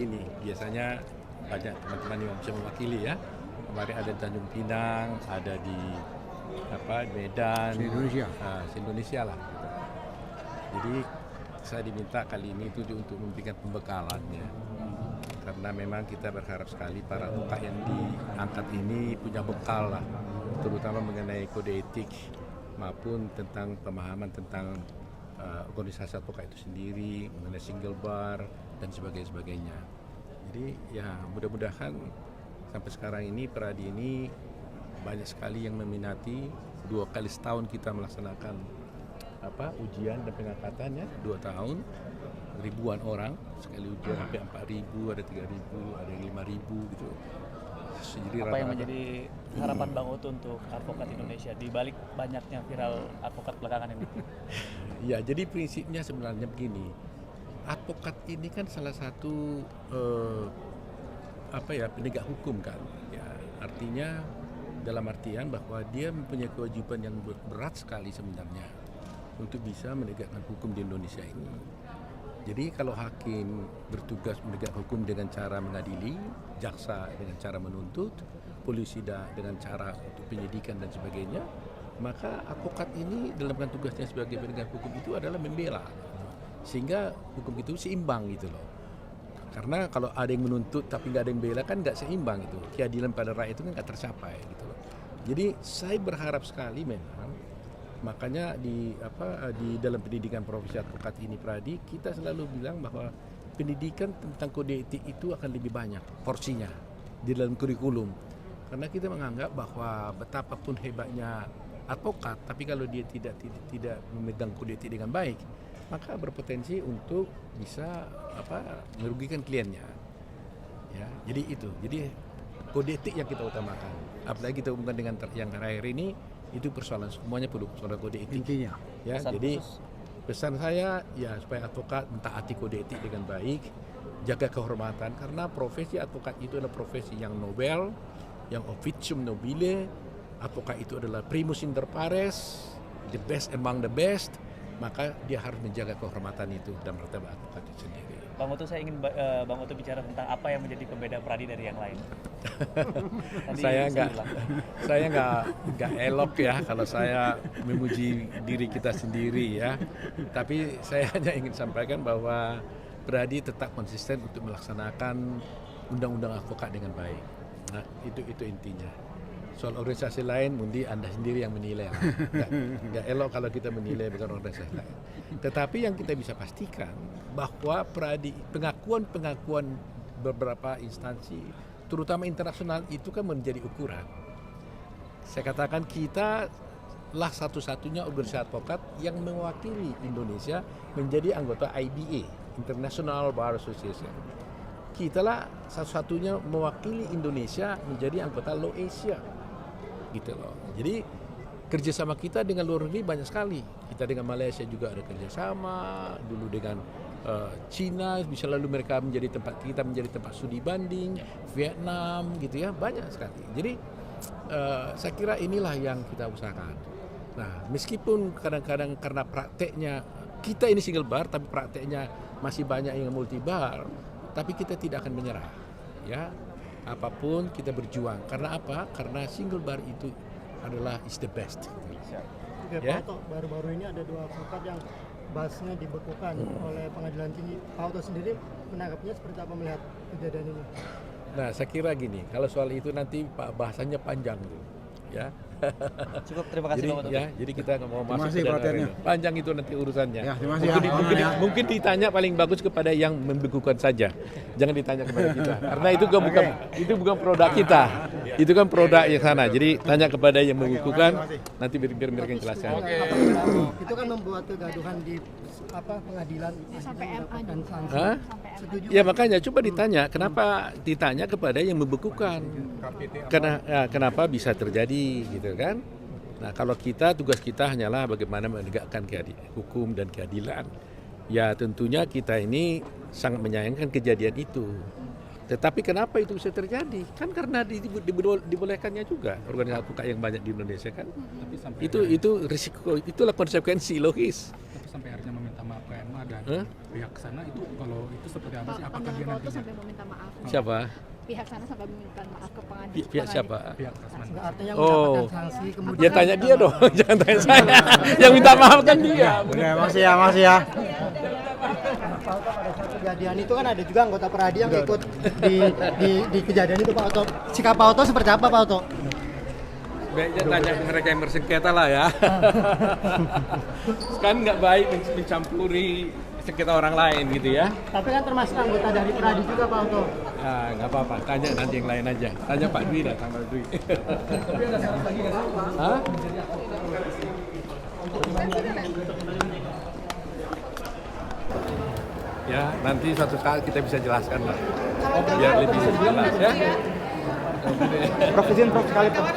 begini, biasanya banyak teman-teman yang bisa mewakili ya. Kemarin ada di Tanjung Pinang, ada di Medan, Se-Indonesia. Se-Indonesia lah. Gitu. Jadi saya diminta kali ini itu untuk memberikan pembekalan ya. Karena memang kita berharap sekali para advokat yang diangkat ini punya bekal lah, terutama mengenai kode etik maupun tentang pemahaman tentang organisasi advokat itu sendiri, mengenai single bar dan sebagainya. Jadi ya mudah-mudahan sampai sekarang ini Peradi ini banyak sekali yang meminati. 2 kali setahun kita melaksanakan ujian dan pengangkatannya 2 tahun, ribuan orang sekali ujian sampai 4.000, ada 3.000, ada yang 5.000 gitu. Jadi apa yang menjadi harapan Bang Oto untuk advokat Indonesia di balik banyaknya viral advokat belakangan ini? Ya, jadi prinsipnya sebenarnya begini. Advokat ini kan salah satu penegak hukum kan. Ya, artinya dalam artian bahwa dia mempunyai kewajiban yang berat sekali sebenarnya untuk bisa menegakkan hukum di Indonesia ini. Jadi kalau hakim bertugas menegak hukum dengan cara mengadili, jaksa dengan cara menuntut, polisi dengan cara untuk penyidikan dan sebagainya, maka advokat ini dalam tugasnya sebagai penegak hukum itu adalah membela, sehingga hukum itu seimbang gitu loh. Karena kalau ada yang menuntut tapi nggak ada yang bela kan nggak seimbang itu, keadilan pada rakyat itu kan nggak tercapai gitu loh. Jadi saya berharap sekali memang, makanya di dalam pendidikan profesi advokat ini Pradi, kita selalu bilang bahwa pendidikan tentang kode etik itu akan lebih banyak porsinya di dalam kurikulum. Karena kita menganggap bahwa betapapun hebatnya advokat, tapi kalau dia tidak memegang kode etik dengan baik, maka berpotensi untuk bisa merugikan kliennya. Ya, jadi itu. Jadi kode etik yang kita utamakan. Apalagi kita hubungkan dengan yang terakhir ini, itu persoalan semuanya perlu persoalan kode etik Intinya. ya. Jadi pesan saya ya supaya advokat mentaati kode etik dengan baik, jaga kehormatan, karena profesi advokat itu adalah profesi yang nobel, yang officium nobile. Advokat itu adalah primus inter pares, the best among the best, maka dia harus menjaga kehormatan itu dan martabat advokat itu sendiri. Bang Oto, saya ingin Bang Oto bicara tentang apa yang menjadi pembeda Pradi dari yang lain. Saya nggak elok ya kalau saya memuji diri kita sendiri ya. Tapi saya hanya ingin sampaikan bahwa Pradi tetap konsisten untuk melaksanakan undang-undang advokat dengan baik. Nah, itu intinya. Soal organisasi lain, Mundi Anda sendiri yang menilai. Nggak elok kalau kita menilai bukan organisasi lain. Tetapi yang kita bisa pastikan bahwa pengakuan beberapa instansi, terutama internasional, itu kan menjadi ukuran. Saya katakan kita lah satu-satunya organisasi advokat yang mewakili Indonesia menjadi anggota IBA, International Bar Association. Kita lah satu-satunya mewakili Indonesia menjadi anggota Law Asia. Gitu loh. Jadi kerjasama kita dengan luar negeri banyak sekali. Kita dengan Malaysia juga ada kerjasama, dulu dengan Cina, bisa lalu mereka menjadi tempat studi banding, Vietnam gitu ya, banyak sekali. Jadi saya kira inilah yang kita usahakan. Nah, meskipun kadang-kadang karena prakteknya kita ini single bar, tapi prakteknya masih banyak yang multi bar, tapi kita tidak akan menyerah, ya. Apapun kita berjuang. Karena apa? Karena single bar itu adalah is the best. Oke, Ya? Pak Oto, baru-baru ini ada 2 advokat yang bahasnya dibekukan oleh pengadilan tinggi. Pak Oto sendiri menanggapinya seperti apa melihat kejadian ini? Nah, saya kira gini, kalau soal itu nanti bahasanya panjang tuh, ya. Cukup, terima kasih Bang Oto. Jadi kita nggak mau Terima masuk kasih ke dalam perhatiannya. itu. Panjang itu nanti urusannya. Ya, terima kasih Mungkin ditanya paling bagus kepada yang membekukan saja. Jangan ditanya kepada kita. Karena itu bukan produk kita. Itu kan produk yang sana. Jadi tanya kepada yang membekukan, nanti biar mereka jelaskan. Itu kan membuat kegaduhan di pengadilan sampai MA mendapatkan sanksi. Hah? Setuju? Ya makanya coba ditanya, kenapa ditanya kepada yang membekukan? Kenapa bisa terjadi gitu kan? Nah, kalau tugas kita hanyalah bagaimana menegakkan hukum dan keadilan. Ya tentunya kita ini sangat menyayangkan kejadian itu. Tetapi kenapa itu bisa terjadi? Kan karena dibolehkannya juga organisasi advokat yang banyak di Indonesia kan. Itu risiko, itulah konsekuensi logis. sampai akhirnya meminta maaf ke MA dan pihak sana itu kalau itu seperti apa sih? Apakah dia Pak Oto nantinya sampai meminta maaf. Siapa? Pihak sana sampai meminta maaf ke pengadilan. Pihak siapa? pihak Tasman? Artinya Oh. mendapatkan sanksi kemudian. Ya tanya dia dong, jangan tanya saya. Yang minta maaf kan dia. Udah, makasih ya. Pak Oto pada saat kejadian itu kan ada juga anggota Peradi yang ikut di kejadian itu Pak Oto. Sikap Pak Oto seperti apa Pak Oto? Baiknya tanya mereka yang bersengketa lah ya. Kan nggak baik mencampuri sengketa orang lain gitu ya. Tapi kan termasuk anggota dari Peradi juga Pak Oto. Ah, nggak apa-apa, tanya nanti yang lain aja. Tanya Pak Dwi, datang Pak Dwi. Hah? Ya, nanti suatu saat kita bisa jelaskan lah. Biar lebih jelas ya. Prof izin Prof sekali Prof.